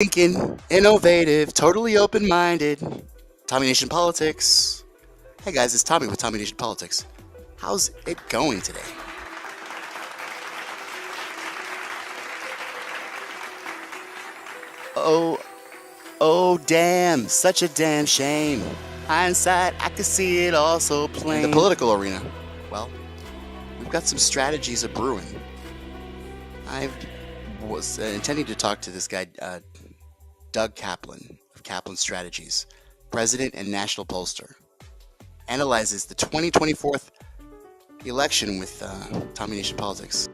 Thinking, innovative, totally open-minded. Tommy Nation Politics. Hey guys, it's Tommy with Tommy Nation Politics. How's it going today? Oh damn, such a damn shame. Hindsight, I could see it all so plain. In the political arena, well, we've got some strategies a brewing. I was intending to talk to this guy, Doug Kaplan of Kaplan Strategies, president and national pollster, analyzes the 2024 election with Tommy Nation Politics.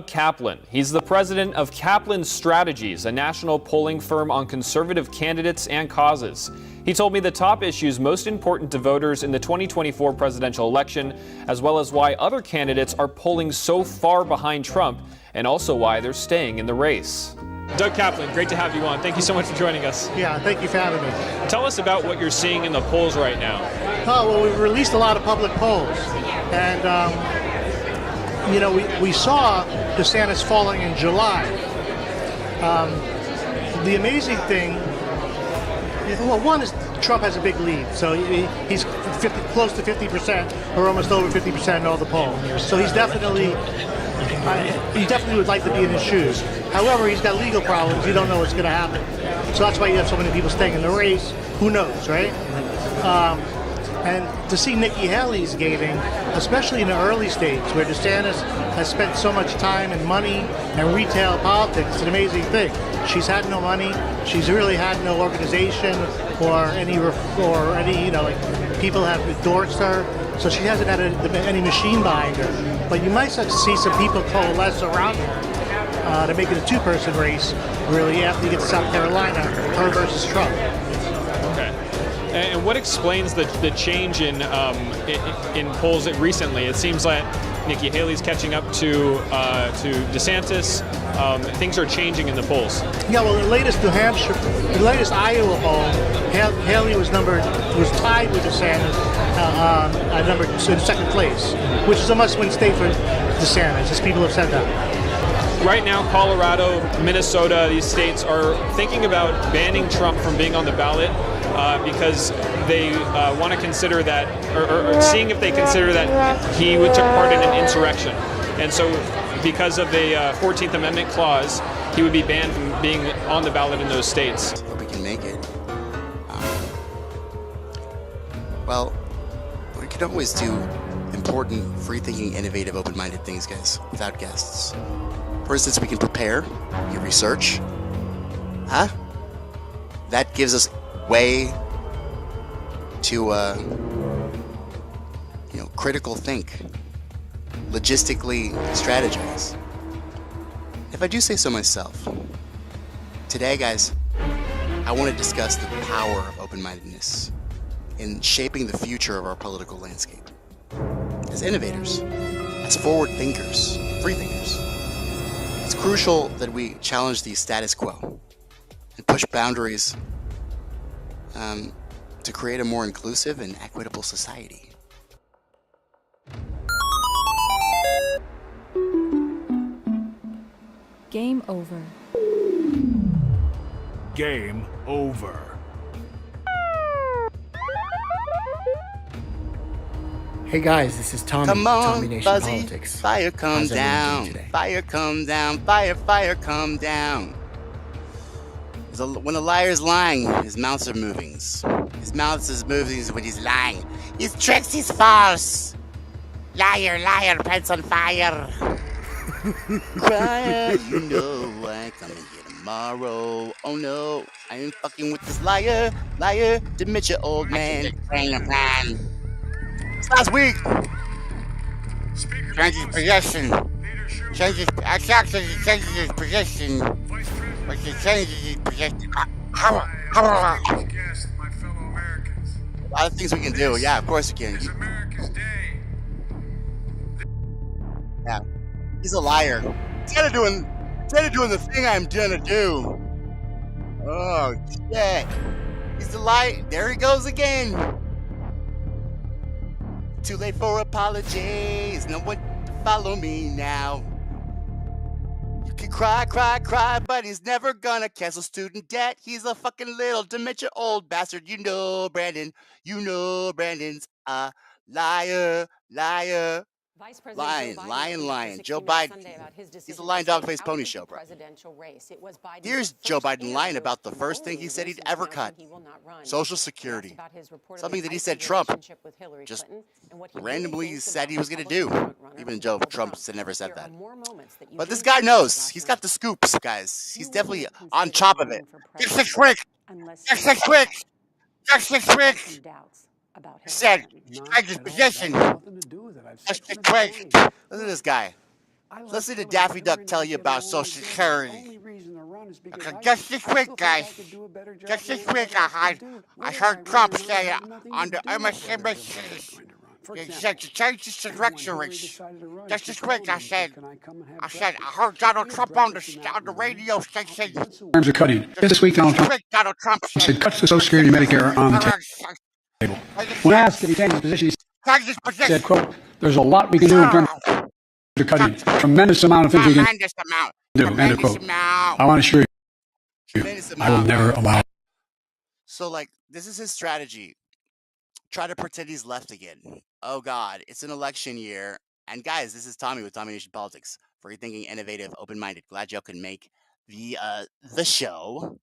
Kaplan. He's the president of Kaplan Strategies, a national polling firm on conservative candidates and causes. He told me the top issues most important to voters in the 2024 presidential election, as well as why other candidates are polling so far behind Trump, and also why they're staying in the race. Doug Kaplan, great to have you on. Thank you so much for joining us. Yeah, thank you for having me. Tell us about what you're seeing in the polls right now. Oh, well, we've released a lot of public polls, and we saw DeSantis falling in July. The amazing thing, well, one is Trump has a big lead, so he's close to 50% or almost over 50% in all the polls. So he definitely would like to be in his shoes. However, he's got legal problems. You don't know what's going to happen. So that's why you have so many people staying in the race. Who knows, right? And to see Nikki Haley's gaining, especially in the early states where DeSantis has spent so much time and money and retail politics, it's an amazing thing. She's had no money. She's really had no organization or any people have endorsed her. So she hasn't had any machine behind her. But you might start to see some people coalesce around her to make it a two-person race, really, after you get to South Carolina, her versus Trump. Okay. And what explains the change in polls recently? It seems like Nikki Haley's catching up to DeSantis. Things are changing in the polls. Yeah, well, the latest Iowa poll, Haley was tied with DeSantis in second place, which is a must-win state for DeSantis, as people have said that. Right now, Colorado, Minnesota, these states are thinking about banning Trump from being on the ballot because they want to consider that, or seeing if they consider that he took part in an insurrection. And so because of the 14th Amendment clause, he would be banned from being on the ballot in those states. Hope we can make it. Well, we could always do important, free-thinking, innovative, open-minded things, guys, without guests. For instance, we can prepare, we can research. That gives us way to, critical think, logistically strategize. If I do say so myself, today, guys, I want to discuss the power of open-mindedness in shaping the future of our political landscape. As innovators, as forward thinkers, free thinkers, it's crucial that we challenge the status quo and push boundaries to create a more inclusive and equitable society. Game over. Game over. Hey guys, this is Tommy. Come on, Tommy Nation Fuzzy, Politics. fire come How's everyone down, doing today? fire come down, fire come down. When a liar's lying, his mouths are moving. His mouth is moving when he's lying. His tricks, he's false. Liar, pants on fire. Crier, you know I come in here tomorrow. Oh no, I ain't fucking with this liar, dementia old man. It's last week. Changes possession. Changes possession. But the changes his possession. A lot of things we can do. Yeah, of course we can. Yeah, he's a liar. Instead of doing the thing I'm gonna do. Oh shit! He's a liar. There he goes again. Too late for apologies. No one to follow me now. You can cry, cry, cry, but he's never gonna cancel student debt. He's a fucking little dementia old bastard. You know Brandon. You know Brandon's a liar, liar. Vice President Lying. Joe Joe Biden. Sunday about his He's a decision lying to stay dog face out pony of show, the bro. presidential race. It was Biden's Here's Joe Biden lying about the first thing he said he'd ever cut. Social Security. Something that he said Trump just randomly said he was going to do. Even Joe Trump never said that. But this guy knows. He's got the scoops, guys. He's definitely on top of it. Just a quick. Just a quick. Just a quick. Said, change his position. Just a quick. Listen to this guy. Listen to Daffy Duck tell you about Social Security. Just a quick, guys. Just a quick. I heard Trump say on the MSNBC. He said to change the direction. Just a quick, I said, I heard Donald Trump on the radio station. In terms of cutting, this week Donald Trump said cuts to Social Security and Medicare on the table. When asked if he changed his position, he said, quote, there's a lot we can do in terms of cutting. Tremendous amount of things we can do, end of quote. I want to assure you, I will never allow. So, like, this is his strategy. Try to pretend he's left again. Oh, God, it's an election year. And, guys, this is Tommy with Tommy Nation Politics. Free thinking, innovative, open-minded. Glad y'all can make the show.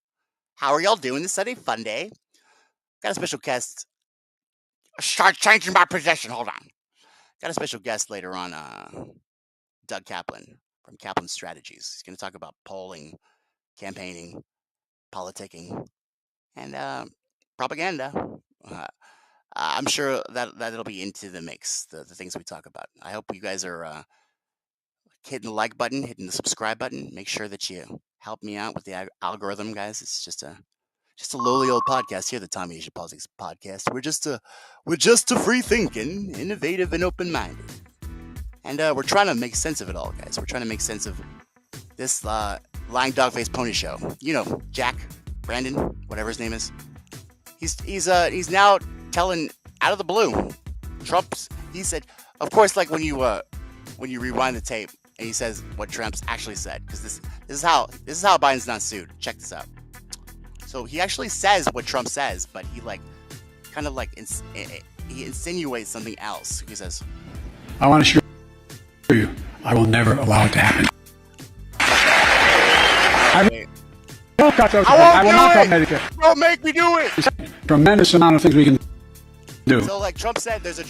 How are y'all doing this Sunday? Fun day. Got a special guest. Start changing my position. Hold on. Got a special guest later on, Doug Kaplan from Kaplan Strategies. He's going to talk about polling, campaigning, politicking, and propaganda. I'm sure that it'll be into the mix, the things we talk about. I hope you guys are hitting the like button, hitting the subscribe button. Make sure that you help me out with the algorithm, guys. It's just a lowly old podcast here, the Tommy Nation Politics podcast. We're just a free thinking, innovative, and open-minded. And we're trying to make sense of it all, guys. We're trying to make sense of this lying dog-faced pony show. You know, Jack, Brandon, whatever his name is. He's now telling out of the blue. He said, of course, like when you rewind the tape and he says what Trump's actually said, because this is how Biden's not sued. Check this out. So he actually says what Trump says, but he he insinuates something else. He says, I want to assure you, I will never allow it to happen. I will not cut Medicare. Don't make me do it. Tremendous amount of things we can do. So, like Trump said, there's a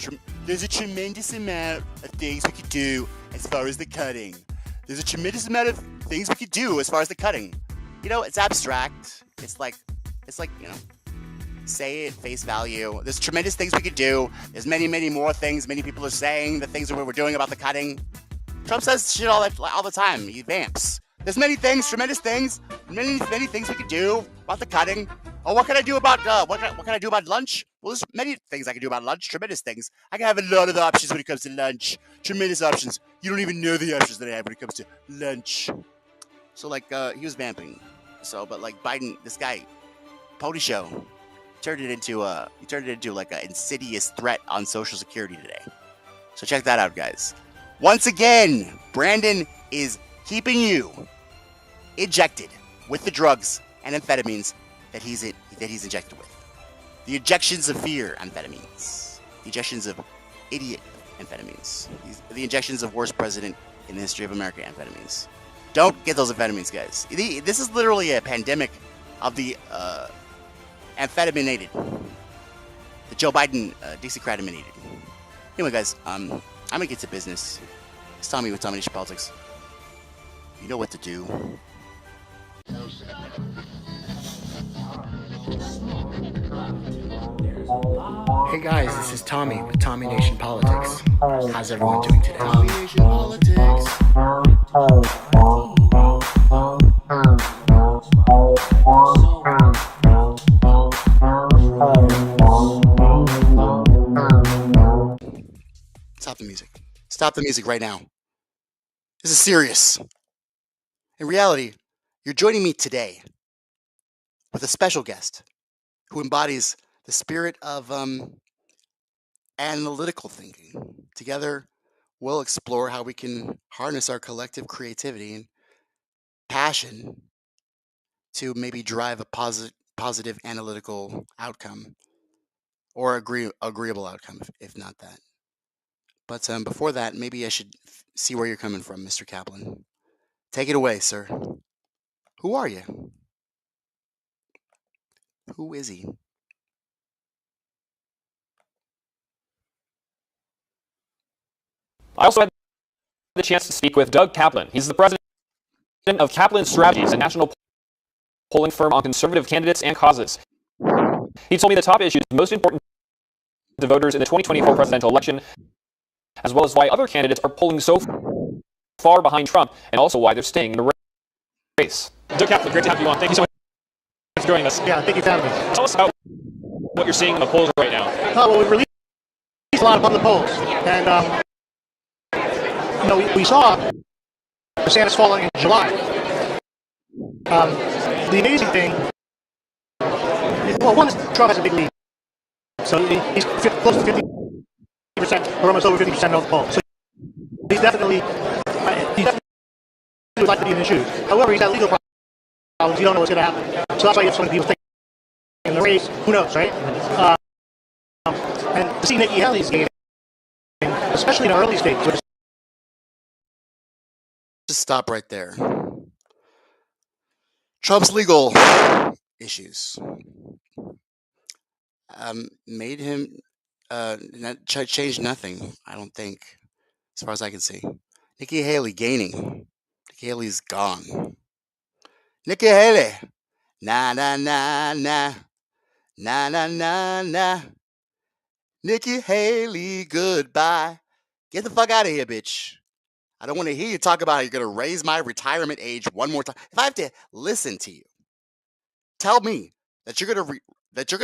tremendous amount of things we could do as far as the cutting. There's a tremendous amount of things we could do as far as the cutting. You know, it's abstract. It's like, you know, say it face value. There's tremendous things we could do. There's many, many more things. Many people are saying the things that we were doing about the cutting. Trump says shit all the time. He vamps. There's many things, tremendous things, many things we could do about the cutting. Oh, what can I do about what can I do about lunch? Well, there's many things I can do about lunch. Tremendous things. I can have a lot of options when it comes to lunch. Tremendous options. You don't even know the options that I have when it comes to lunch. So, like, he was vamping. So, but like Biden, this guy, pony show, turned it into like an insidious threat on Social Security today. So check that out, guys. Once again, Brandon is keeping you injected with the drugs and amphetamines that he's injected with. The injections of fear amphetamines. The injections of idiot amphetamines. The injections of worst president in the history of America amphetamines. Don't get those amphetamines, guys. This is literally a pandemic of the amphetaminated. The Joe Biden Dixiecrataminated. Anyway, guys, I'm going to get to business. It's Tommy with Tommy Nation Politics. You know what to do. Hey guys, this is Tommy with Tommy Nation Politics. How's everyone doing today? Tommy Nation Politics. Stop the music. Stop the music right now. This is serious. In reality, you're joining me today with a special guest who embodies the spirit of analytical thinking. Together, we'll explore how we can harness our collective creativity and passion to maybe drive a positive analytical outcome or agreeable outcome, if not that. But before that, maybe I should see where you're coming from, Mr. Kaplan. Take it away, sir. Who are you? Who is he? I also had the chance to speak with Doug Kaplan. He's the president of Kaplan Strategies, a national polling firm on conservative candidates and causes. He told me the top issues most important to voters in the 2024 presidential election, as well as why other candidates are polling so far behind Trump, and also why they're staying in the race. Doug Kaplan, great to have you on. Thank you so much for joining us. Yeah, thank you for having me. Tell us about what you're seeing in the polls right now. Well, we released a lot of public polls, and we saw DeSantis falling in July. The amazing thing, well, one is Trump has a big lead, so he's close to 50% or almost over 50% of the poll. So he's definitely would like to be in the shoes. However, he's had legal problems. You don't know what's going to happen. So that's why you have so many people thinking in the race. Who knows, right? And to see Nikki Haley's game, especially in the early stages. Just stop right there. Trump's legal issues made him change nothing, I don't think, as far as I can see. Nikki Haley gaining. Nikki Haley's gone. Nikki Haley. Na na na na. Na na na na. Nikki Haley, goodbye. Get the fuck out of here, bitch. I don't want to hear you talk about how you're going to raise my retirement age one more time. If I have to listen to you, tell me that you're going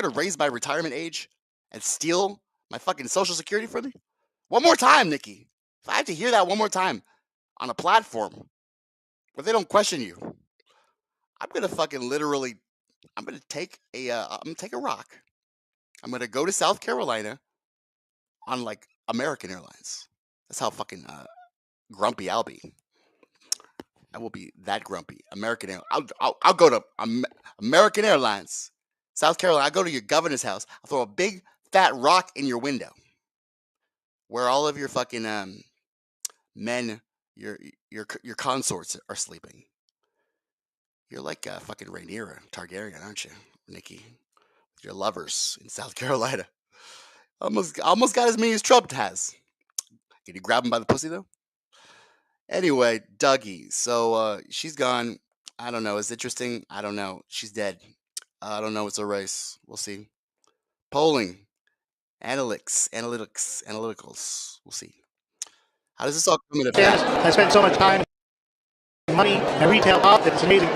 to raise my retirement age and steal my fucking Social Security from me one more time, Nikki. If I have to hear that one more time on a platform where they don't question you, I'm going to fucking literally, I'm going to take a rock. I'm going to go to South Carolina on like American Airlines. That's how fucking grumpy I'll be. I will be that grumpy. American Airlines. I'll go to American Airlines, South Carolina. I'll go to your governor's house. I'll throw a big fat rock in your window where all of your fucking men, your consorts are sleeping. You're like fucking Rhaenyra Targaryen, aren't you, Nikki? Your lovers in South Carolina. Almost got as many as Trump has. Can you grab him by the pussy though? Anyway, Dougie. So she's gone. I don't know. It's interesting. I don't know. She's dead. I don't know. It's a race. We'll see. Polling, analyticals. We'll see. How does this all come into effect? I spent so much time, money, and retail off that it's amazing.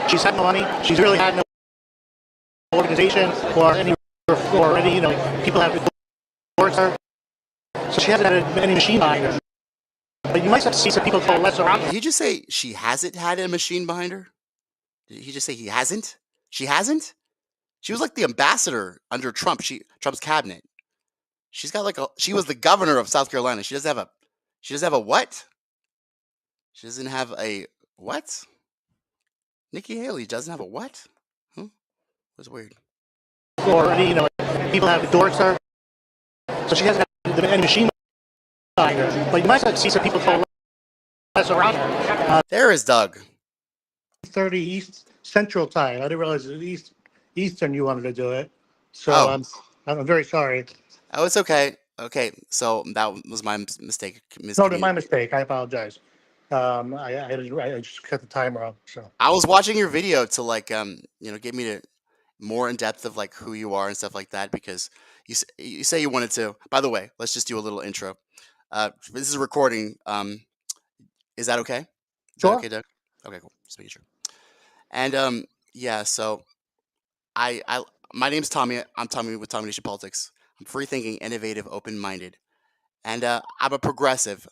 She's had no money. She's really had no organization or any people have to work her. So she hasn't had any machine behind her. But you might have to see some people call less around. Did he just say she hasn't had a machine behind her? Did he just say he hasn't? She hasn't? She was like the ambassador under Trump. Trump's cabinet. She's got she was the governor of South Carolina. She doesn't have a what? She doesn't have a what? Nikki Haley doesn't have a what? That's weird. Or people have endorsed her. So she hasn't had any machine behind her. But you might have to see some people call less around her. There is Doug. 30 East Central Time. I didn't realize it was Eastern you wanted to do it. So I'm very sorry. Oh, it's okay. Okay, so that was my mistake. No, my mistake. I apologize. I just cut the timer off. So I was watching your video to get me to more in depth of like who you are and stuff like that, because you say you wanted to. By the way, let's just do a little intro. This is a recording. Is that okay? Is sure. That okay, Doug? Okay, cool. Just making sure. And yeah, so my name's Tommy. I'm Tommy with Tommy Nation Politics. I'm free thinking, innovative, open minded, and I'm a progressive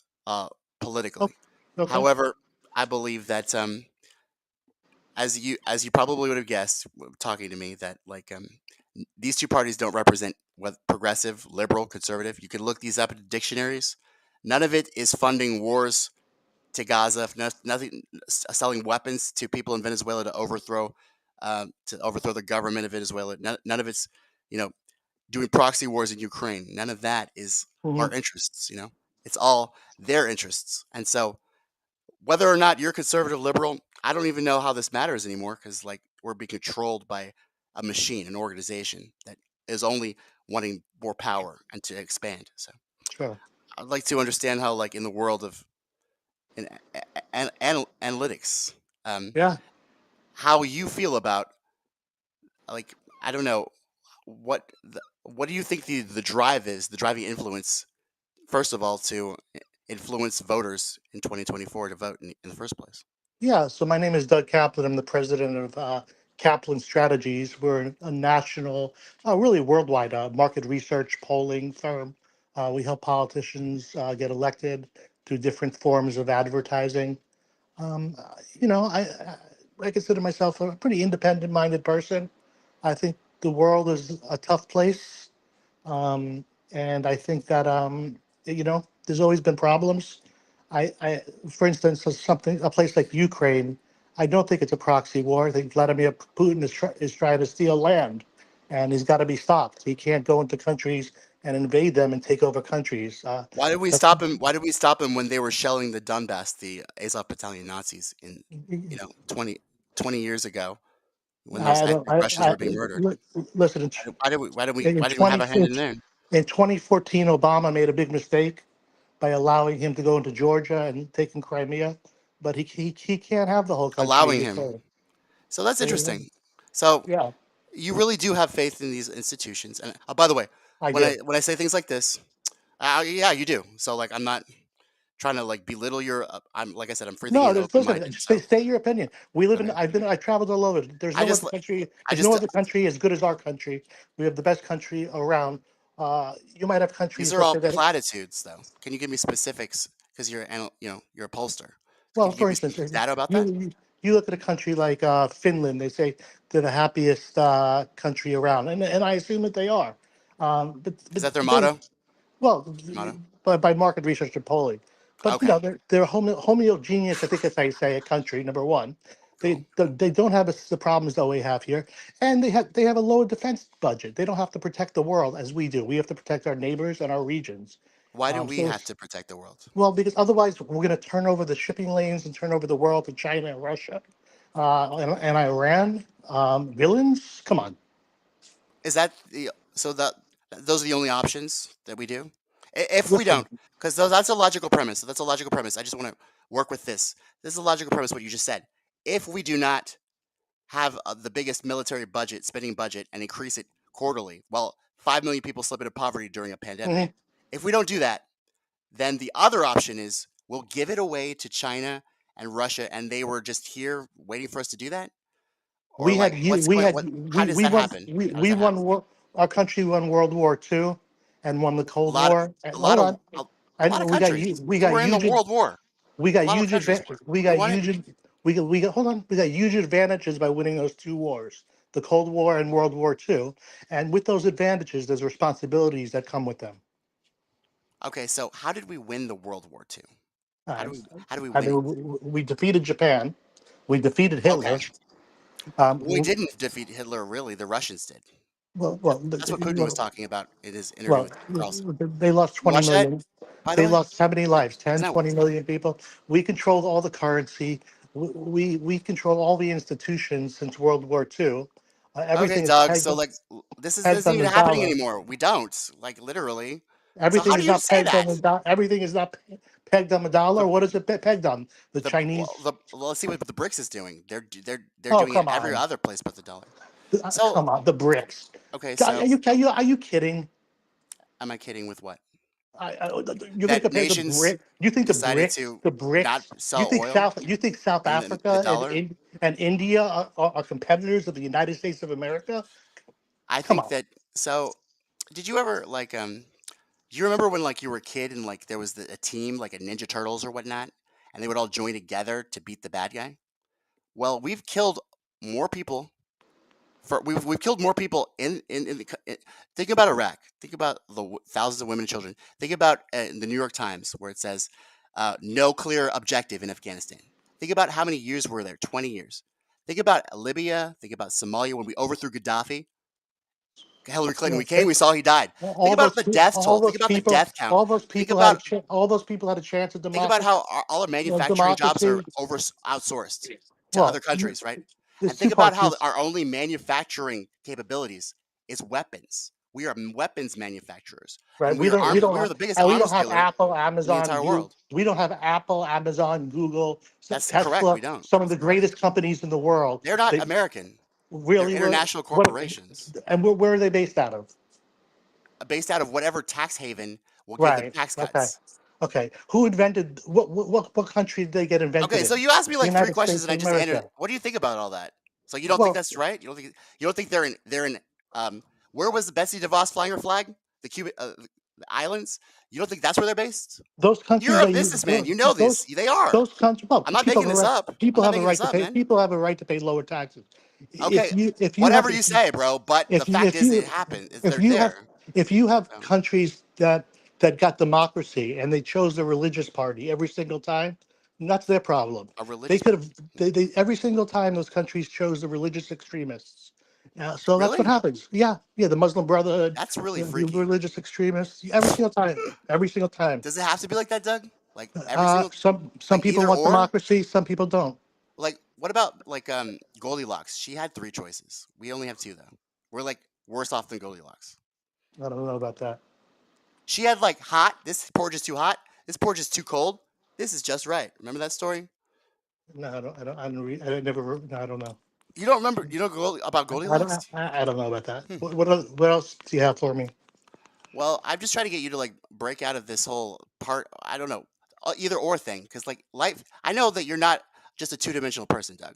politically. Okay. However, I believe that as you probably would have guessed, talking to me, that these two parties don't represent what progressive, liberal, conservative. You can look these up in dictionaries. None of it is funding wars, to Gaza, nothing selling weapons to people in Venezuela to overthrow the government of Venezuela. None of it's, you know, doing proxy wars in Ukraine. None of that is our interests. You know, it's all their interests. And so, whether or not you're conservative liberal, I don't even know how this matters anymore, because like we're being controlled by a machine, an organization that is only wanting more power and to expand. So Sure. I'd like to understand how, like in the world of analytics, um, Yeah. how you feel about, like, I don't know what do you think the drive is, the driving influence, first of all, to influence voters in 2024 to vote in the first place. Yeah, so my name is Doug Kaplan. I'm the president of Kaplan Strategies. We're a national, really worldwide market research polling firm. We help politicians get elected through different forms of advertising. I consider myself a pretty independent-minded person. I think the world is a tough place. Um, and I think that there's always been problems. For instance, a place like Ukraine, I don't think it's a proxy war. I think Vladimir Putin is trying to steal land, and he's got to be stopped. He can't go into countries and invade them and take over countries. Why did we That's, stop him? Why did we stop him when they were shelling the Donbass, the Azov Battalion Nazis, in 20 years ago, when those I don't. ethnic Russians were being murdered? Listen. Why In didn't we have 20 a hand in there? in 2014, Obama made a big mistake by allowing him to go into Georgia and taking Crimea, but he can't have the whole country in Allowing his him. soul. So that's interesting. So Yeah, you really do have faith in these institutions. And by the way, I when do. I say things like this, yeah, you do. So like, I'm not trying to like belittle your. I'm, like I said, I'm free thinking No, and open listen, minded. So state your opinion. We live in. okay, I traveled all over. There's I no just other country. I There's no just other country as good as our country. We have the best country around. You might have These countries, are let's all say that. platitudes, though. Can you give me specifics? Because you're a pollster. Can Well, you give for me instance, some data about you that? you look at a country like Finland. They say they're the happiest country around, and I assume that they are. Is that their But then, motto? well, Motto? by market research and polling. But Okay. they're homogeneous. I think that's how you say a country. Number one, Cool. they don't have the problems that we have here, and they have a lower defense budget. They don't have to protect the world as we do. We have to protect our neighbors and our regions. Why do Um, we so have it's, to protect the world? well, because otherwise we're going to turn over the shipping lanes and turn over the world to China and Russia, and Iran. Villains, come on. Is that the so that those are the only options that we do? If we Listen, don't, because that's a logical premise. That's a logical premise. I just want to work with this. This is a logical premise. What you just said. If we do not have the biggest military budget, spending budget, and increase it quarterly, while 5 million people slip into poverty during a pandemic. mhm. If we don't do that, then the other option is we'll give it away to China and Russia, and they were just here waiting for us to do that. Or We like, had you we had How does we that won happen? we, How does we that won happen? our country won World War II and won the A Cold lot, War. And a lot hold of, on, a lot of countries we who got were in the huge World War. we A got lot of huge countries were. we Who got won it? huge we got hold on, we got huge advantages by winning those two wars, the Cold War and World War II. And with those advantages, there's responsibilities that come with them. Okay, so how did we win the World War II? How Uh, do we how do we I win mean, it? we defeated Japan, we defeated Okay, Hitler. we Um, didn't defeat Hitler. Really, the Russians did. well, well, That's what Putin was talking about in his interview Well, with Carlson. they lost You 20 watch that, million. by the They way? lost how many Like, lives? 10, isn't that 20 million people. We controlled all the currency. We control all the institutions since World War II. okay, Everything is Doug? So like, this pegged isn't on the even happening dollar. anymore. We don't, like, literally. So Everything how do is you not say pegged on that? the dollar. Everything is not pegged on the dollar. The What is it pegged on? The Chinese. well, let's see what the BRICS is doing. They're Oh, doing it come every on. other place but the dollar. So Come on. The BRICS. okay, Are so you kidding? am I kidding with what? You're going to That compare the nations BRIC? You think the decided BRICS, to the not BRICS? sell oil You think South in the Africa dollar? and India are competitors of the United States of America? I Come think on. that. So did you ever like do you remember when like you were a kid and like there was a team like a Ninja Turtles or whatnot, and they would all join together to beat the bad guy? Well, we've killed more people. We've killed more people in think about Iraq. Think about the thousands of women and children. Think about the New York Times where it says no clear objective in Afghanistan. Think about how many years were there, 20 years. Think about Libya, think about Somalia when we overthrew Gaddafi. Hillary Clinton, we came, we saw he died. Think about the death toll. Think about the death count. Think about all those people had a chance at think about democracy. how all our manufacturing jobs are outsourced to other countries, right? There's And two think about parts. how our only manufacturing capabilities is weapons. We are weapons manufacturers, Right. and We don't. We don't we are have. the biggest And we don't arms have dealer Apple, in the Amazon, entire Google. world. We don't have Apple, Amazon, Google, That's correct. Tesla. We don't. Some of the greatest companies in the world. They're not They American. They're really were. international What? corporations And where are they based out of? based out of whatever tax haven will give them Right. tax Okay. cuts. Okay. Who invented what country did they get invented Okay, in? so you asked me The like three United questions States and I of just answered. America. What do you think about all that? So you don't think Well, that's right? You don't think they're in where was the Betsy DeVos flying her flag? The Cuban the islands? You don't think that's where they're based? those countries You're a that you businessman. You know this. those They are. those countries. Well, I'm not making this up. I'm people not have a making right this to up, pay. man. People have a right to pay lower taxes. Okay, If you have whatever you say, bro. But the fact if is, you it happened. Is if they're you have there? if you have So, countries that got democracy and they chose the religious party every single time, that's their problem. a They religious could have they every single time those countries chose the religious extremists. So that's what really? happens. Yeah, yeah, the Muslim Brotherhood, That's really the freaky. religious extremists, every single time, every single time. Does it have to be like that, Doug? Like every single Some like people either want or? democracy, some people don't. Like what about like Goldilocks? She had three choices. We only have two though. We're like worse off than Goldilocks. I don't know about that. She had like hot. This porridge is too hot. This porridge is too cold. This is just right. Remember that story? No, I never. No, I don't know. You don't remember? You know about Goldilocks? I don't know about that. Hmm. What else do you have for me? Well, I'm just trying to get you to like break out of this whole part. I don't know, either or thing, because like life. I know that you're not just a two-dimensional person, Doug.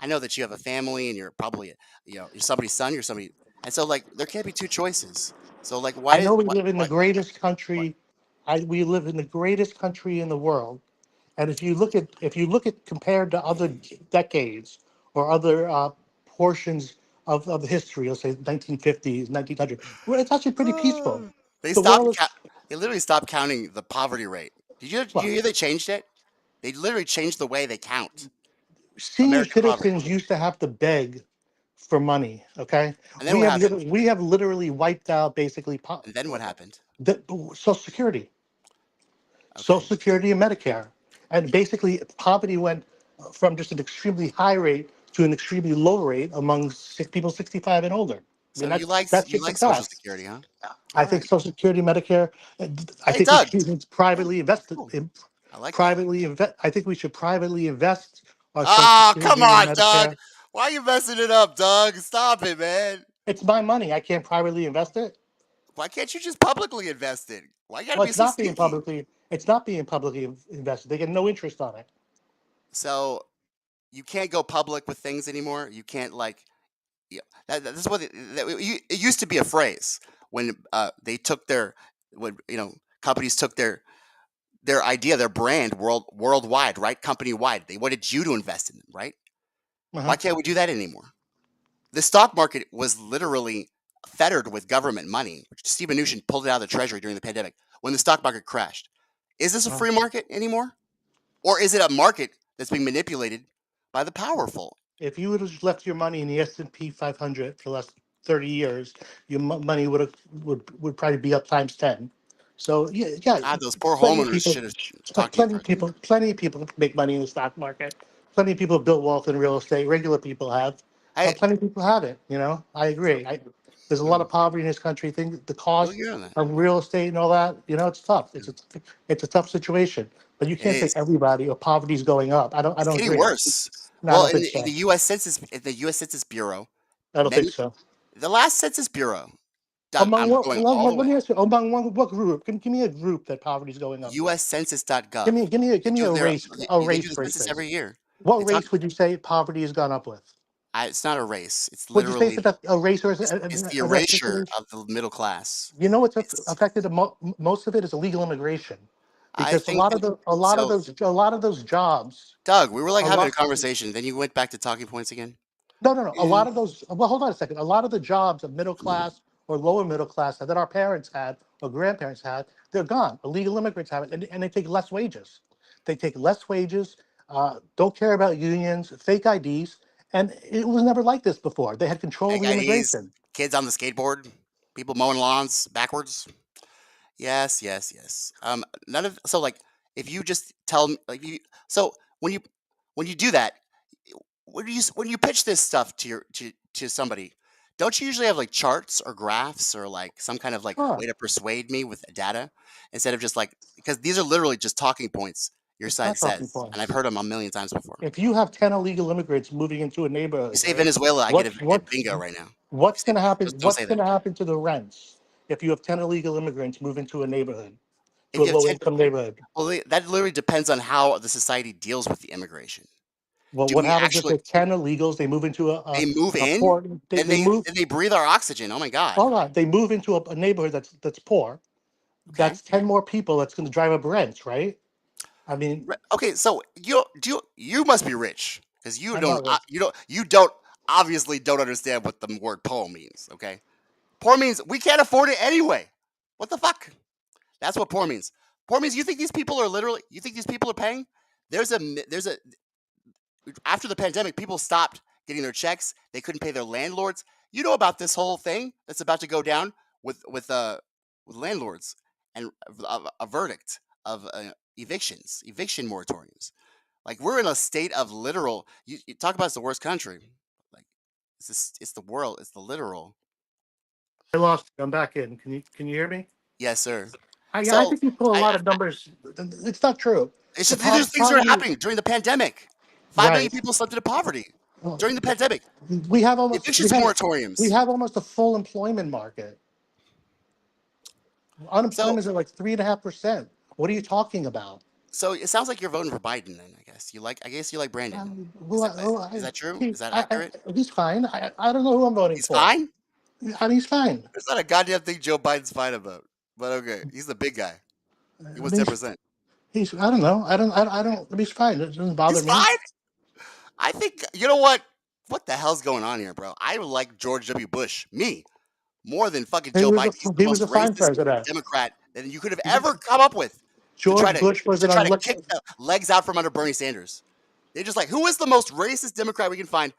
I know that you have a family and you're probably, you're somebody's son. You're somebody, and so like there can't be two choices. So like, I know we live in the what, greatest what? country. We live in the greatest country in the world. And if you look at compared to other decades or other portions of the history, let's say 1950s, 1900s, well, it's actually pretty peaceful. They The stopped. world is They literally stopped counting the poverty rate. Did you well, hear they changed it? They literally changed the way they count senior American poverty. citizens used to have to beg for money. Okay, And then what happened? we have literally wiped out basically And then what happened? the Social Security. Social Okay. Security and Medicare. And basically, poverty went from just an extremely high rate to an extremely low rate among people 65 and older. I So mean, you that's just a like Social fact. Security, huh? I All think right. Social Security, Medicare, I Hey, think we Doug. should Hey, privately invest cool. in I like that. I think we should privately invest our Social Oh, come Security and on, Doug. Medicare. Why are you messing it up, Doug? Stop it, man. It's my money. I can't privately invest it. Why can't you just publicly invest it? Why you gotta Well, be so sneaky? it's not being publicly invested. They get no interest on it. So you can't go public with things anymore. You can't like. Yeah, this is what it used to be a phrase when they took when companies took their idea, their brand worldwide, right? Company wide. They wanted you to invest in them, right? Why Uh-huh. can't we do that anymore? The stock market was literally fettered with government money. Steve Mnuchin pulled it out of the treasury during the pandemic when the stock market crashed. Is this a Uh-huh. free market anymore? Or is it a market that's being manipulated by the powerful? If you would have just left your money in the S&P 500 for the last 30 years, your money would probably be up times 10. So yeah, God, those poor plenty of homeowners people, should have talked to you first. plenty of people make money in the stock market. Plenty of people have built wealth in real estate. Regular people have. Hey, Plenty of people haven't. I so, agree. There's a lot mm, of poverty in this country. Think the well, cost you're on that. of real estate and all that. It's tough. It's a tough situation. But you It can't say is. everybody or poverty's going up. I It's don't getting agree. worse. No, I Well, don't think in so. the U.S. Census Bureau, I don't think many so. the last Census Bureau, Doug, Among I'm going all the let way. me ask you, among what group? Give me a group that poverty's going up with. USCensus.gov. Give me They do the for census instance. every year. What They talk. race would you say poverty has gone up with? It's not a race. It's Would you say literally it's a race or is it it's the an erasure ethnicity? of the middle class. You know what's It's. affected most of it is illegal immigration, I because think that, so. a lot of those jobs, Doug, we were like a having a lot. conversation. Then you went back to talking points again. No, no, no. A Mm, lot of those. Well, hold on a second. A lot of the jobs of middle class or lower middle class that our parents had or grandparents had, they're gone. Illegal immigrants have it, and they take less wages. They take less wages, don't care about unions, fake IDs, and it was never like this before. They had control of Fake the IDs, immigration. kids on the skateboard, people mowing lawns backwards. Yes, yes, yes. None of so like if you just tell me like you so when you do that, when you pitch this stuff to to somebody, don't you usually have like charts or graphs or like some kind of like Huh, way to persuade me with data instead of just like because these are literally just talking points your it's side not talking says, and I've points. heard them a million times before. If you have 10 illegal immigrants moving into a You neighborhood, say right? Venezuela, I What get what bingo right now. If you what's say going to happen? just don't What's say that. going to happen to the rents if you have 10 illegal immigrants move into a neighborhood, to If a you have low 10, income neighborhood? well, that literally depends on how the society deals with the immigration. Well, Do what we happens if actually there's 10 illegals? They move into they move a in poor. and They move. they breathe our oxygen? Oh my god. Hold on. They move into a neighborhood that's poor. Okay. That's 10 more people. That's going to drive up rents, right? I mean, Okay, so you must be rich because I'm not rich. you don't obviously don't understand what the word poor means. Okay, poor means we can't afford it anyway. What the fuck? That's what poor means. Poor means you think these people are literally you think these people are paying? There's a after the pandemic, people stopped getting their checks. They couldn't pay their landlords. You know about this whole thing that's about to go down with landlords and a verdict of eviction moratoriums. Like we're in a state of literal. You talk about it's the worst country. Like it's the world. It's the literal. I lost you. I'm back in. Can you hear me? Yes, sir. I So think you pull a I, lot of numbers. It's not true. it's The just these things are poverty, happening during the pandemic. 5 million right? people slipped into poverty Well, during the pandemic. we have almost Evictions we moratoriums. have almost a full employment market. So Unemployment is at like 3.5%. What are you talking about? So it sounds like you're voting for Biden. Then I guess you like. I guess you like Brandon. Is that true? Is that accurate? He's fine. I don't know who I'm voting He's for. fine. I mean, he's fine. There's not a goddamn thing Joe Biden's fine about. But okay, he's the big guy. He I wants mean, 10%. he's I don't know. I don't. He's fine. It doesn't bother He's me. fine. I think you know what. What the hell's going on here, bro? I like George W. Bush, me, more than fucking He Joe was Biden. He's the he was most a fine racist president. Democrat that you could have ever come up with George Bush was to an try to unlicked. kick the legs out from under Bernie Sanders. They're just like, who is the most racist Democrat we can find?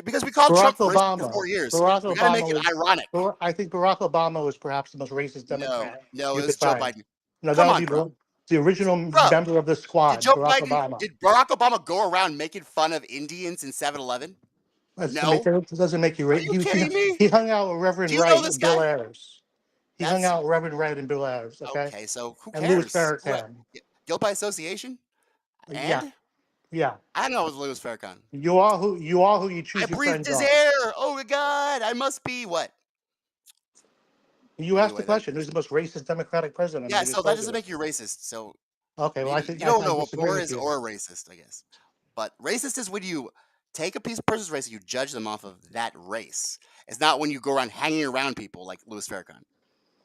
Because we called Barack Trump racist for Obama. 4 years. Barack We got to make Obama it was. ironic. I think Barack Obama was perhaps the most racist No, Democrat no, you it could was Joe find. Biden. No, that Come would on, be bro. the original Bro, member of the squad, Barack Obama. Did Barack Obama go around making fun of Indians in 7-Eleven? No. It doesn't make you Are racist. you kidding me? He hung out with Reverend Do you know Wright this and Bill guy? Ayers. He hung That's out with Reverend Wright and Bill Ayers, okay? okay. So who And Louis cares? What? Farrakhan. Guilt by association? Yeah, And yeah. I know it was Louis Farrakhan. You are who you I choose your breathed friends his are. air. Oh my God! I must be what? You asked the Anyway, question, who's the most racist Democratic president? yeah. I just So that told doesn't you. make you racist. So Okay, well, maybe you I don't know what disagree poor with is you. or racist, I guess. But racist is when you take a person's race and you judge them off of that race. It's not when you go around hanging around people like Louis Farrakhan.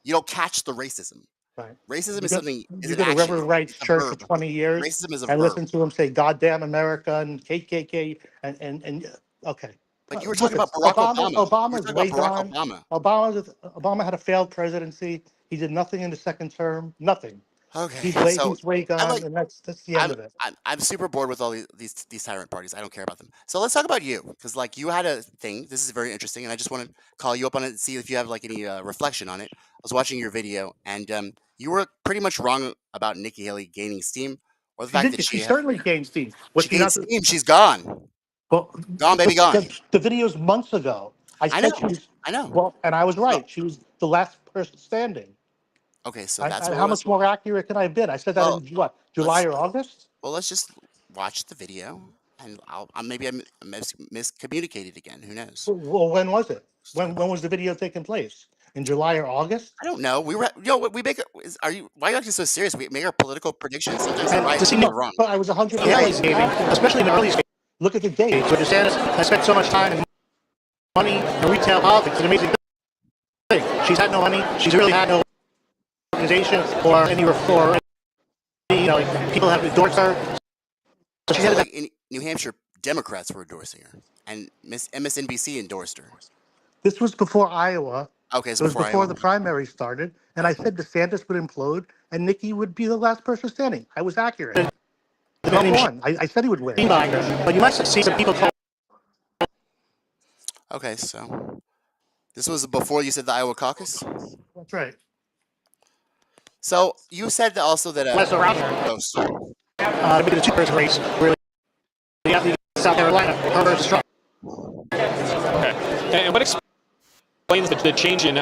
You don't catch the racism. Right. Racism You is go, something is you an go to action. Reverend Wright's It's a church for verb. 20 years Racism is a and verb. listen to him say "goddamn America" and KKK and okay. Like you were Look, talking about Barack Obama. You were Obama's talking way about Barack gone. Obama. Obama had a failed presidency. He did nothing in the second term. Nothing. Okay, so He's way I gone, like and that's the end of it. I'm super bored with all these tyrant parties. I don't care about them. So let's talk about you, because like you had a thing. This is very interesting, and I just want to call you up on it and see if you have like any reflection on it. I was watching your video, and you were pretty much wrong about Nikki Haley gaining steam, or the fact that She certainly gained steam. Was she she gained not? steam. She's gone, Well, gone, baby, gone. the videos months ago. I I know, said she was I know. well, and I was So right. She was the last person standing. okay, so that's what it How was. much more accurate can I have been? I said that Well, in what, July let's or August? well let's just watch the video, and maybe I miscommunicated again. Who knows? Well, when was it? When was the video taking place? In July or August? I don't know. We make. Are you? Why are you acting so serious? We make our political predictions. Sometimes they're And right, to see sometimes no, they're wrong. but I was 100% Sometimes, especially in the early stages. Look at the dates. So DeSantis has spent so much time and money in retail politics. It's an amazing thing. She's had no money. She's really had no organization or any reform. Like people have endorsed her. So she's so had like in New Hampshire, Democrats were endorsing her, and MSNBC endorsed her. This was before Iowa. Okay, It so was before before Iowa. the primary started, and I said DeSantis would implode and Nikki would be the last person standing. I was accurate. Trump won. I said he would win. But you might see some people call. Okay, so this was before you said the Iowa caucus. That's right. So you said that also that West around maybe the two-person race. Really, you have to get South Carolina. Herbert's strong. Okay. And what explains the change in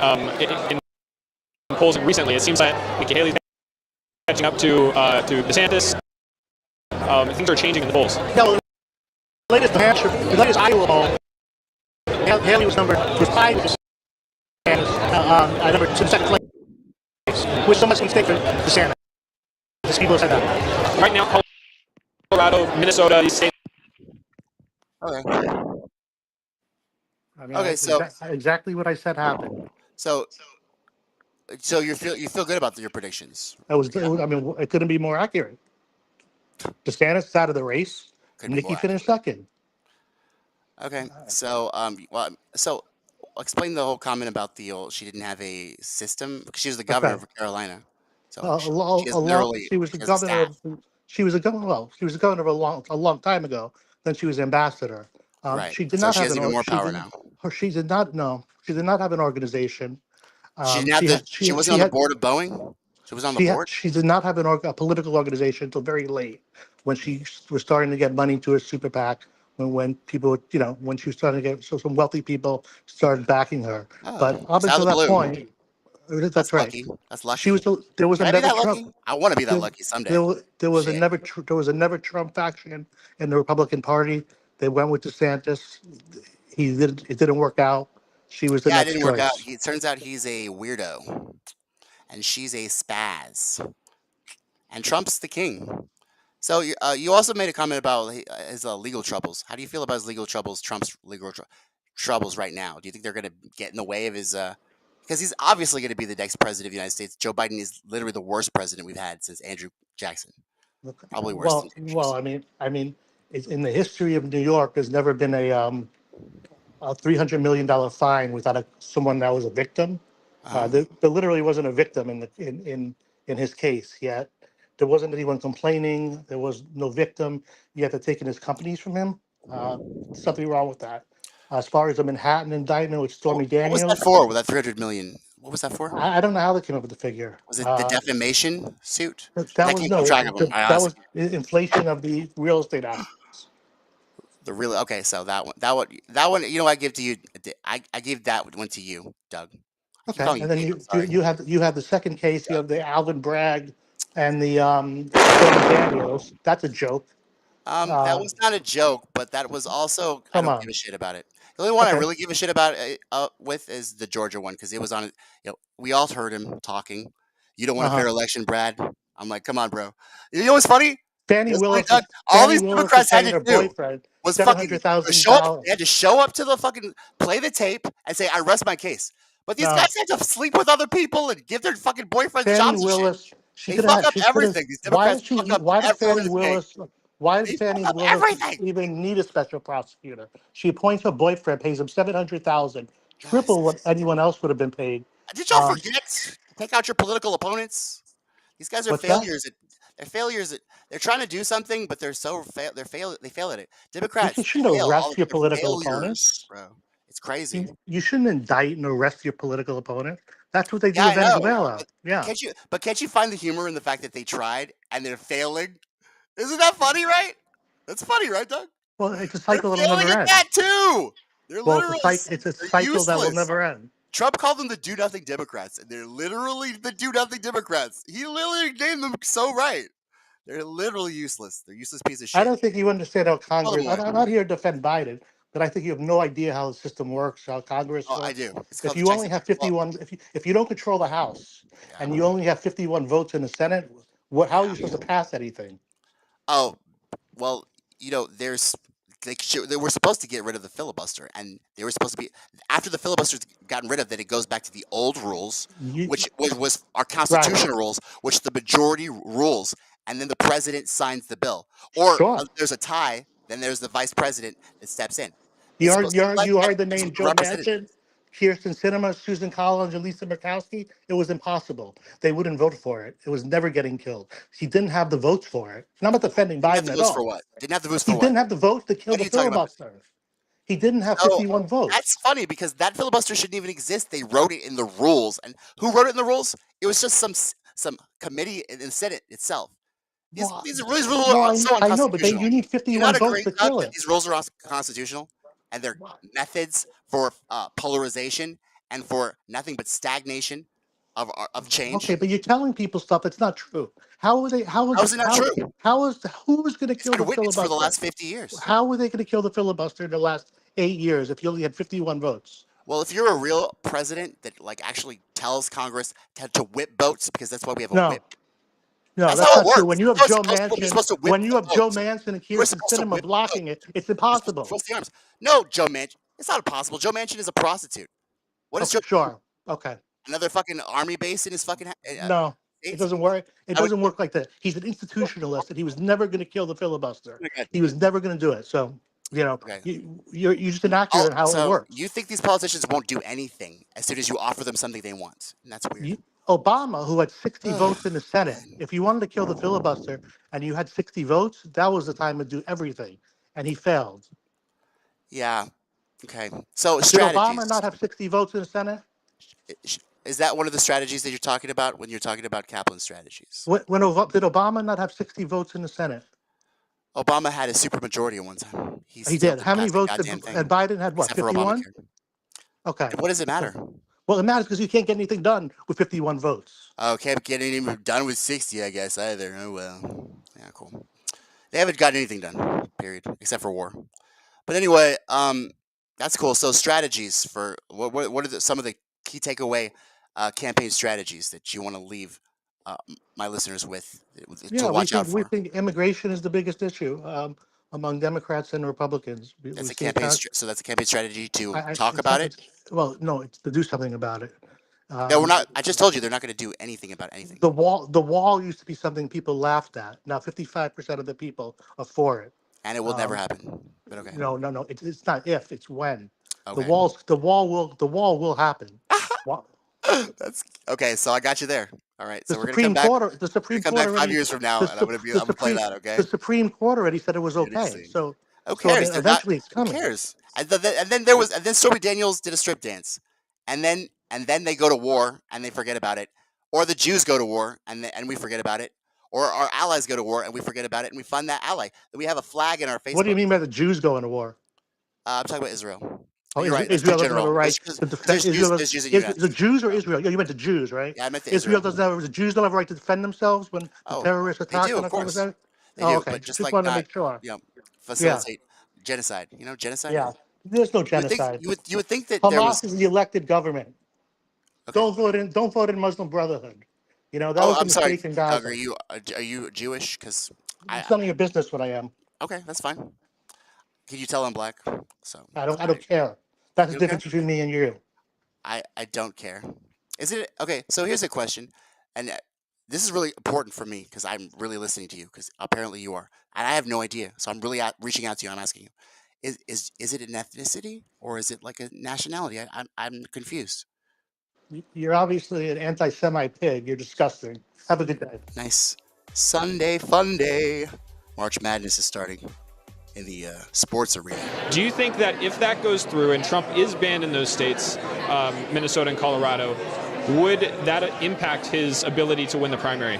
polls recently? It seems that Nikki Haley's catching up to DeSantis. Things are changing in the polls. No, the latest New Hampshire, the latest Iowa poll, Haley was tied with DeSantis, number 2, second place, which so much mistake for DeSantis. These people said that. Right now, Colorado, Minnesota, these states. Okay. I mean, Okay, so exactly what I said happened. So you feel good about your predictions? I mean, it couldn't be more accurate. DeSantis is out of the race. Nikki finished second. Okay, so so explain the whole comment about she didn't have a system because she was the governor of Carolina. So she was the governor. She was a governor a long time ago. Then she was ambassador. Right. She did So not she have has even more power now. She did not have an organization. She wasn't on the board of Boeing. She was on the board. She did not have a political organization until very late, when she was starting to get money to her super PAC. When people, when she was starting to get some wealthy people started backing her. But up until that point, that's right. Lucky. That's lucky. There was Can a I be never that Trump. lucky? I want to be that lucky someday. There was a never Trump faction in the Republican Party. They went with DeSantis. It didn't work out. She was the next choice. It didn't work out. It turns out he's a weirdo, and she's a spaz, and Trump's the king. So you also made a comment about his legal troubles. How do you feel about his legal troubles? Trump's legal troubles right now. Do you think they're going to get in the way of his? Because he's obviously going to be the next president of the United States. Joe Biden is literally the worst president we've had since Andrew Jackson. Probably worse. Well, I mean, it's in the history of New York, there's never been a $300 million fine without someone that was a victim. There literally wasn't a victim in his case yet. There wasn't anyone complaining. There was no victim. You had to take his companies from him. Something wrong with that. As far as the Manhattan indictment with Stormy Daniels. What was that for? With that $300 million? What was that for? I don't know how they came up with the figure. Was it the defamation suit? That was inflation of the real estate assets. Okay, so that one, I give to you. I gave that one to you, Doug. Okay, and then you have the second case. You have the Alvin Bragg and the Stormy Daniels. That's a joke. That was not a joke, but that was also I don't give a shit about it. The only one I really give a shit about with is the Georgia one because it was on. We all heard him talking. You don't want a fair election, Brad. I'm like, come on, bro. You know what's funny? Fannie Willis. All these Democrats had to do was fucking show up. They had to show up to the fucking play the tape and say, "I rest my case." But these guys had to sleep with other people and give their fucking boyfriends jobs and shit. They fuck up everything. These Democrats fuck up everything. Why does Fannie Willis even need a special prosecutor? She appoints her boyfriend, pays him $700,000, triple what anyone else would have been paid. Did y'all forget? Take out your political opponents. These guys are failures. They're failures. They're trying to do something, but they fail at it. Democrats. You shouldn't arrest your political opponents, bro. It's crazy. You shouldn't indict and arrest your political opponent. That's what they do in Venezuela. Can't you find the humor in the fact that they tried and they're failing? Isn't that funny, right? That's funny, right, Doug? Well, it's a cycle that will never end. That too. They're it's a cycle that will never end. Trump called them the do-nothing Democrats, and they're literally the do-nothing Democrats. He literally named them so right. They're literally useless. They're useless piece of shit. I don't think you understand how Congress. I'm not here to defend Biden, but I think you have no idea how the system works, how Congress works. I do. If you only have 51, if you don't control the House, and you only have 51 votes in the Senate, how are you supposed to pass anything? Oh, well, they were supposed to get rid of the filibuster, and they were supposed to be after the filibuster's gotten rid of. Then it goes back to the old rules, which was our constitutional rules, which the majority rules, and then the president signs the bill. Or there's a tie, then there's the vice president that steps in. You heard the name Joe Manchin. Kirsten Sinema, Susan Collins, and Lisa Murkowski, it was impossible. They wouldn't vote for it. It was never getting killed. He didn't have the votes for it. And I'm not defending Didn't have Biden the at votes for all. what? Didn't have the votes He for what? didn't have the votes to kill What are the you talking about? filibuster. He didn't have So 51 votes. that's funny because that filibuster shouldn't even exist. They wrote it in the rules, and who wrote it in the rules? It was just some committee in the Senate itself. These Well, rules are well, so I know, but unconstitutional. you need Do you 51 not votes agree, to Doug, kill that it. these rules are unconstitutional and they're methods for polarization and for nothing but stagnation of change? Okay, but you're telling people stuff that's not true. How are they? How How is it not true? who is going to It's kill been the witnessed for the filibuster? last 50 years. How were they going to kill the filibuster in the last 8 years if you only had 51 votes? Well, if you're a real president that like actually tells Congress to whip votes, because that's why we have a No, whip. no, That's that's how it not true. works. When you have How is Joe it possible we're Manchin, supposed to whip when you the have Joe votes? Manchin and We're Kirsten supposed to Sinema whip the blocking votes. it, it's We're supposed to impossible. twist the arms. No, Joe Manchin. It's not possible. Joe Manchin is a prostitute. What is Okay, Joe? sure. Okay. Another fucking army base in his fucking No, it state? doesn't work. It I would. doesn't work like that. He's an institutionalist, and he was never going to kill the filibuster. Okay. He was never going to do it. So, Okay. you're just inaccurate in how it So works. you think these politicians won't do anything as soon as you offer them something they want? And that's weird. Obama, who had 60 votes in the Senate, Man. if you wanted to kill the filibuster and you had 60 votes, that was the time to do everything. And he failed. Yeah. Okay. So Did Obama strategies. not have 60 votes in the Senate? Is that one of the strategies that you're talking about when you're talking about Kaplan strategies? Did Obama not have 60 votes in the Senate? Obama had a supermajority at one time. He He still did. didn't How many pass the votes did goddamn and thing, Biden had what, except for 51? Obamacare. Okay. And what does it matter? Well, it matters because you can't get anything done with 51 votes. Oh, can't get anything done with 60, I guess, either. Oh, well. Yeah, cool. They haven't gotten anything done, period, except for war. But anyway, that's cool. So strategies for what are some of the key takeaway campaign strategies that you want to leave my listeners with to watch out We for? think immigration is the biggest issue among Democrats and Republicans. That's We a see campaign. So that's a campaign strategy to talk about it. well, no, it's to do something about it. No, we're not. I just told you they're not going to do anything about anything, The wall used to be something people laughed at. Now 55% of the people are for it. and it will never happen. But okay, No. It's not if, it's when. okay. The wall will happen. That's okay. So I got you there. All right. The So we're gonna come Supreme back. Court, the Supreme Come Court back 5 already, years from now, the, and Sup- I'm gonna play that. Okay. the Supreme Court already said it was okay. Interesting. So, Who so I cares? mean, eventually it's Who coming. cares? And then Stormy Daniels did a strip dance, and then they go to war and they forget about it, or the Jews go to war and we forget about it, or our allies go to war and we forget about it, and we fund that ally. Then we have a flag in our Facebook. What do you mean by the Jews going to war? I'm talking about Israel. Oh, You're right. That's Israel too doesn't have a general. right to defend. There's Jews in the The U.S. Jews or Israel? Yeah, you meant the Jews, right? Yeah, I meant the Israel Israel. doesn't have. The Jews don't have a right to defend themselves when the terrorists They attack do, on of a course. conversation. They Oh, do, okay. but just Just like wanted to not, make sure. facilitate genocide. You know, genocide. Yeah, there's no You would think genocide. you would think that there was. Hamas is the elected government. Okay. Don't vote in Muslim Brotherhood. That was a I'm sorry, mistake in Doug. Gaza. Are you Jewish? Because It's none of your business what I am. okay, that's fine. Can you tell I'm black? So I don't care. That's the You don't difference between me and you. I don't care. Is it okay? So here's a question, and this is really important for me because I'm really listening to you because apparently you are, and I have no idea. So I'm really reaching out to you. I'm asking you, is it an ethnicity or is it like a nationality? I'm confused. You're obviously an anti-Semite pig. You're disgusting. Have a good day. Nice Sunday fun day. March Madness is starting in the sports arena. Do you think that if that goes through and Trump is banned in those states, Minnesota and Colorado, would that impact his ability to win the primary?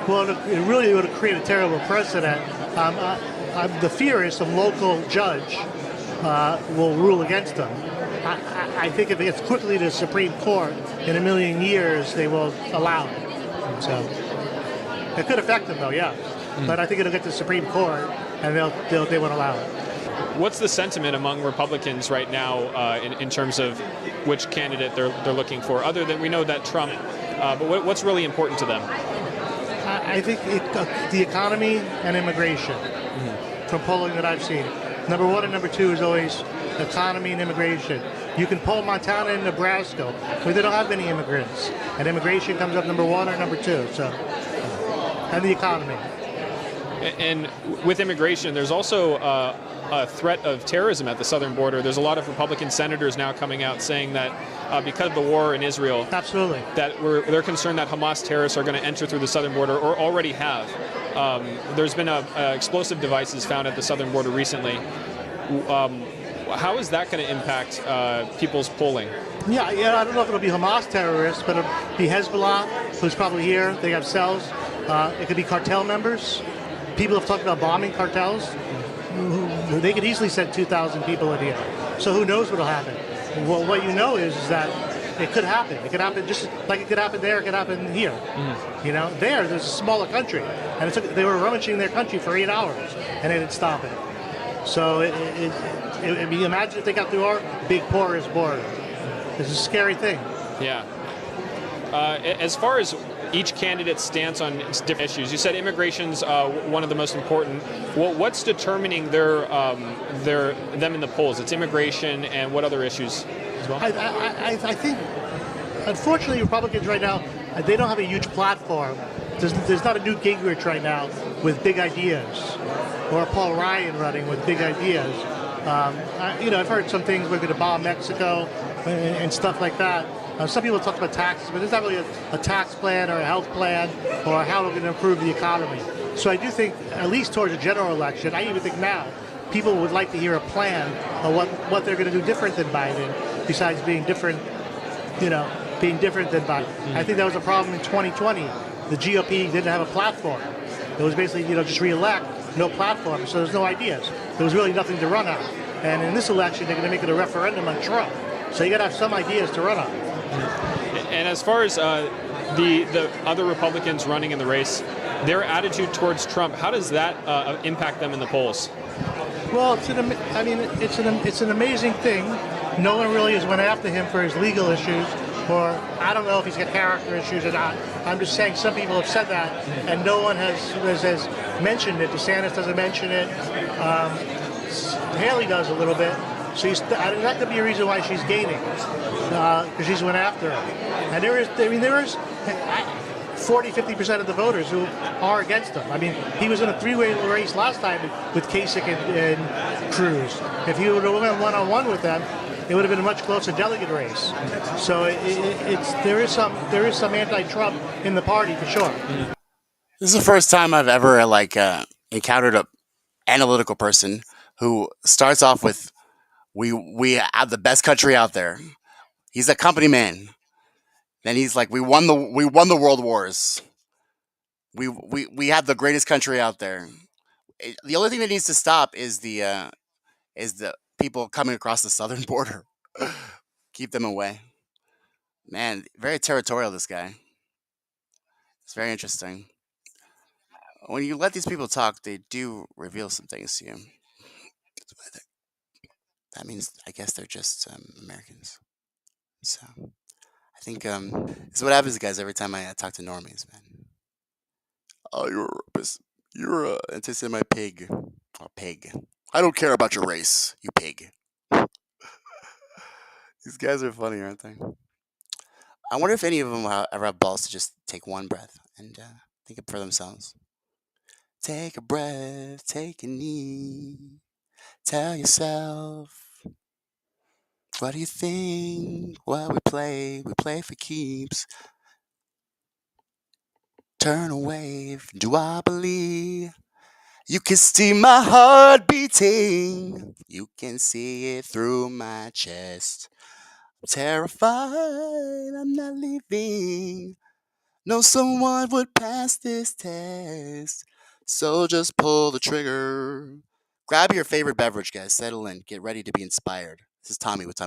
Well, it really would create a terrible precedent. The fear is some local judge will rule against him. I think if it gets quickly to the Supreme Court, in a million years, they will allow it. So it could affect them, though, yeah. But I think it'll get to the Supreme Court, and they won't allow it. What's the sentiment among Republicans right now in terms of which candidate they're looking for? Other than we know that Trump, but what's really important to them? I think the economy and immigration, from polling that I've seen. Number one and number two is always economy and immigration. You can poll Montana and Nebraska, where they don't have many immigrants, and immigration comes up number one or number two. So, and the economy. And with immigration, there's also threat of terrorism at the southern border. There's a lot of Republican senators now coming out saying that because of the war in Israel, Absolutely. that they're concerned that Hamas terrorists are going to enter through the southern border or already have. There's been explosive devices found at the southern border recently. How is that going to impact people's polling? Yeah, I don't know if it'll be Hamas terrorists, but it'll be Hezbollah, who's probably here. They have cells. It could be cartel members. People have talked about bombing cartels. They could easily send 2,000 people in here. So who knows what'll happen? Well, what you know is that it could happen. It could happen just like it could happen there. It could happen here. You know, there's a smaller country, and they were rummaging their country for 8 hours, and they didn't stop it. So imagine if they got through our big porous border. It's a scary thing. Yeah. As far as each candidate's stance on different issues, you said immigration's one of the most important. What's determining them in the polls? It's immigration, and what other issues as well? I think, unfortunately, Republicans right now, they don't have a huge platform. There's not a Newt Gingrich right now with big ideas, or Paul Ryan running with big ideas. I've heard some things. We're going to bomb Mexico and stuff like that. Some people talk about taxes, but there's not really a tax plan or a health plan or how we're going to improve the economy. So I do think, at least towards a general election, I even think now, people would like to hear a plan of what they're going to do different than Biden, besides being different than Biden. I think that was a problem in 2020. The GOP didn't have a platform. It was basically, just re-elect, no platform, so there's no ideas. There was really nothing to run on. And in this election, they're going to make it a referendum on Trump. So you got to have some ideas to run on. And as far as the other Republicans running in the race, their attitude towards Trump, how does that impact them in the polls? Well, it's an amazing thing. No one really has went after him for his legal issues, or I don't know if he's got character issues or not. I'm just saying some people have said that, and no one has mentioned it. DeSantis doesn't mention it. Haley does a little bit. So that could be a reason why she's gaining, because she's went after him. And there is 40-50% of the voters who are against him. I mean, he was in a three-way race last time with Kasich and Cruz. If he would have went one-on-one with them, it would have been a much closer delegate race. So there is some anti-Trump in the party for sure. This is the first time I've ever encountered an analytical person who starts off with, we have the best country out there. He's a company man. Then he's like, we won the world wars. We have the greatest country out there. The only thing that needs to stop is the people coming across the southern border. Keep them away. Man, very territorial, this guy. It's very interesting. When you let these people talk, they do reveal some things to you. That means, I guess, they're just Americans. So I think this is what happens to guys every time I talk to normies, man. Oh, you're anti-Semite pig. Oh, pig. I don't care about your race, you pig. These guys are funny, aren't they? I wonder if any of them ever have balls to just take one breath and think it for themselves. Take a breath, take a knee. Tell yourself, what do you think? Well, we play for keeps. Turn away, do I believe? You can see my heart beating. You can see it through my chest. I'm terrified, I'm not leaving. No, someone would pass this test. So just pull the trigger. Grab your favorite beverage, guys. Settle in. Get ready to be inspired. This is Tommy with Tommy.